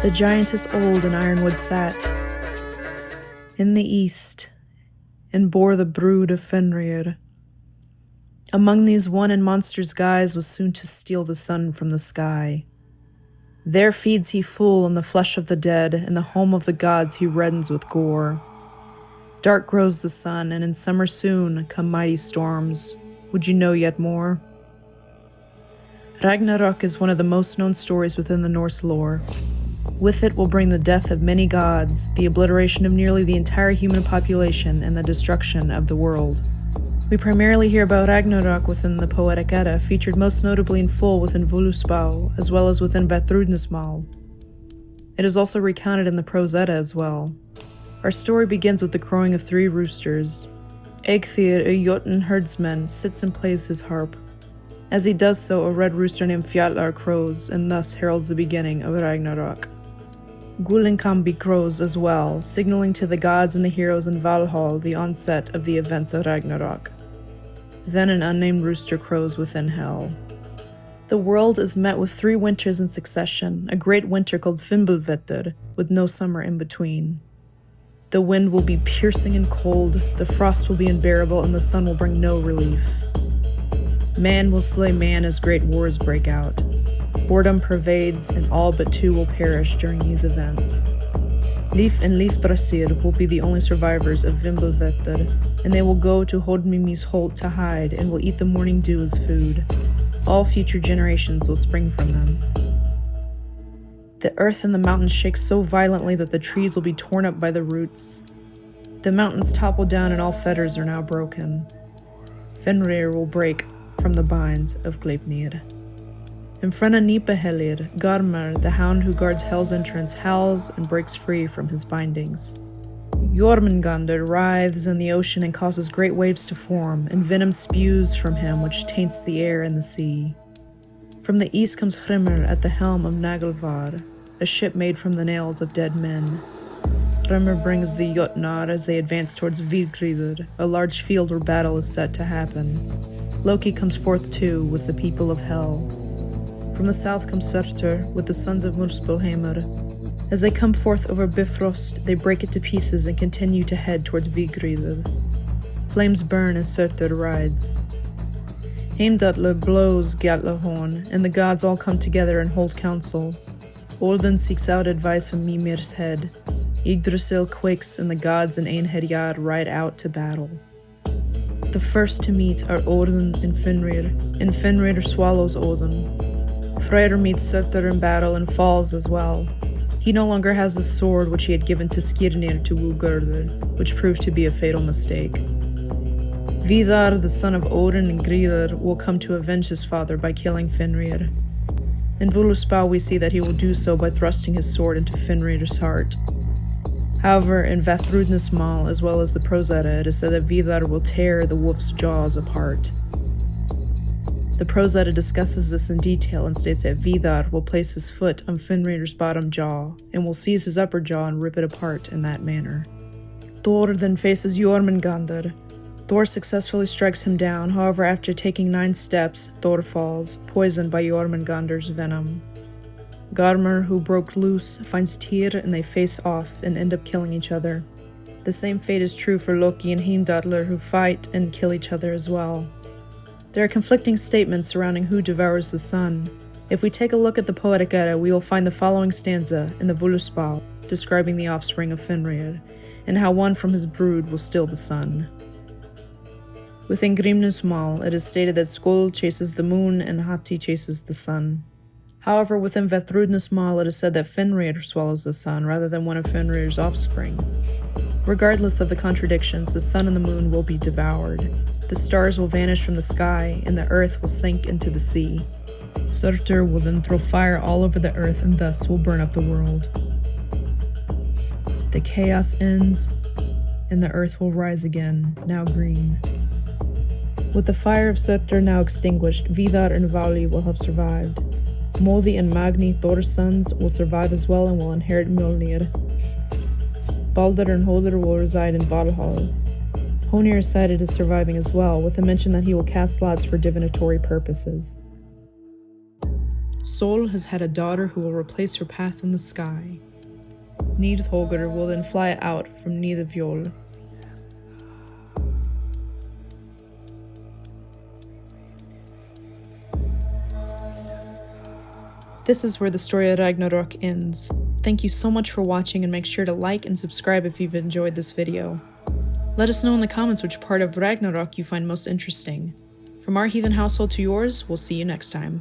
The giantess old in ironwood sat in the east, and bore the brood of Fenrir. Among these one in monster's guise was soon to steal the sun from the sky. There feeds he full on the flesh of the dead, in the home of the gods he reddens with gore. Dark grows the sun, and in summer soon come mighty storms. Would you know yet more? Ragnarök is one of the most known stories within the Norse lore. With it will bring the death of many gods, the obliteration of nearly the entire human population, and the destruction of the world. We primarily hear about Ragnarök within the Poetic Edda, featured most notably in full within Völuspá, as well as within Vafthrûdnismál. It is also recounted in the Prose Edda as well. Our story begins with the crowing of 3 roosters. Egthir, a Jotun herdsman, sits and plays his harp. As he does so, a red rooster named Fjallar crows, and thus heralds the beginning of Ragnarök. Gullinkambi crows as well, signaling to the gods and the heroes in Valhall the onset of the events of Ragnarök. Then an unnamed rooster crows within hell. The world is met with 3 winters in succession, a great winter called Fimbulvetur, with no summer in between. The wind will be piercing and cold, the frost will be unbearable, and the sun will bring no relief. Man will slay man as great wars break out. Boredom pervades, and all but 2 will perish during these events. Lif and Lifdrasir will be the only survivors of Fimbulvetur, and they will go to Hodmimi's Holt to hide and will eat the morning dew as food. All future generations will spring from them. The earth and the mountains shake so violently that the trees will be torn up by the roots. The mountains topple down and all fetters are now broken. Fenrir will break from the binds of Gleipnir. In front of Nipahelir, Garmr, the hound who guards Hell's entrance, howls and breaks free from his bindings. Jormungandr writhes in the ocean and causes great waves to form, and venom spews from him which taints the air and the sea. From the east comes Hrymr at the helm of Naglvar, a ship made from the nails of dead men. Hrymr brings the Jotnar as they advance towards Vigridr, a large field where battle is set to happen. Loki comes forth too with the people of Hel. From the south comes Surtur with the sons of Muspelheimr. As they come forth over Bifrost, they break it to pieces and continue to head towards Vigridr. Flames burn as Surtur rides. Heimdallr blows Gjallarhorn, and the gods all come together and hold council. Odin seeks out advice from Mimir's head. Yggdrasil quakes, and the gods and Einherjar ride out to battle. The first to meet are Odin and Fenrir swallows Odin. Freyr meets Surtur in battle and falls as well. He no longer has the sword which he had given to Skirnir to woo Gurdr, which proved to be a fatal mistake. Vidar, the son of Odin and Gridr, will come to avenge his father by killing Fenrir. In Völuspá we see that he will do so by thrusting his sword into Fenrir's heart. However, in Vafthrûdnismál, as well as the Prose Edda, it is said that Vidar will tear the wolf's jaws apart. The Prose Edda discusses this in detail and states that Vidar will place his foot on Fenrir's bottom jaw, and will seize his upper jaw and rip it apart in that manner. Thor then faces Jormungandr. Thor successfully strikes him down, however after taking 9 steps, Thor falls, poisoned by Jormungandr's venom. Garmr, who broke loose, finds Tyr and they face off and end up killing each other. The same fate is true for Loki and Heimdallr, who fight and kill each other as well. There are conflicting statements surrounding who devours the sun. If we take a look at the Poetic Edda, we will find the following stanza in the Völuspá describing the offspring of Fenrir, and how one from his brood will steal the sun. Within Grímnismál, it is stated that Skuld chases the moon and Hati chases the sun. However, within Vafthrûdnismál, it is said that Fenrir swallows the sun rather than one of Fenrir's offspring. Regardless of the contradictions, the sun and the moon will be devoured. The stars will vanish from the sky, and the earth will sink into the sea. Surtur will then throw fire all over the earth and thus will burn up the world. The chaos ends, and the earth will rise again, now green. With the fire of Surtur now extinguished, Vidar and Vali will have survived. Modi and Magni, Thor's sons, will survive as well and will inherit Mjolnir. Baldur and Hodr will reside in Valhall. Honir is cited as surviving as well, with a mention that he will cast slots for divinatory purposes. Sol has had a daughter who will replace her path in the sky. Nidhogr will then fly out from Nidhvjol. This is where the story of Ragnarök ends. Thank you so much for watching, and make sure to like and subscribe if you've enjoyed this video. Let us know in the comments which part of Ragnarök you find most interesting. From our heathen household to yours, we'll see you next time.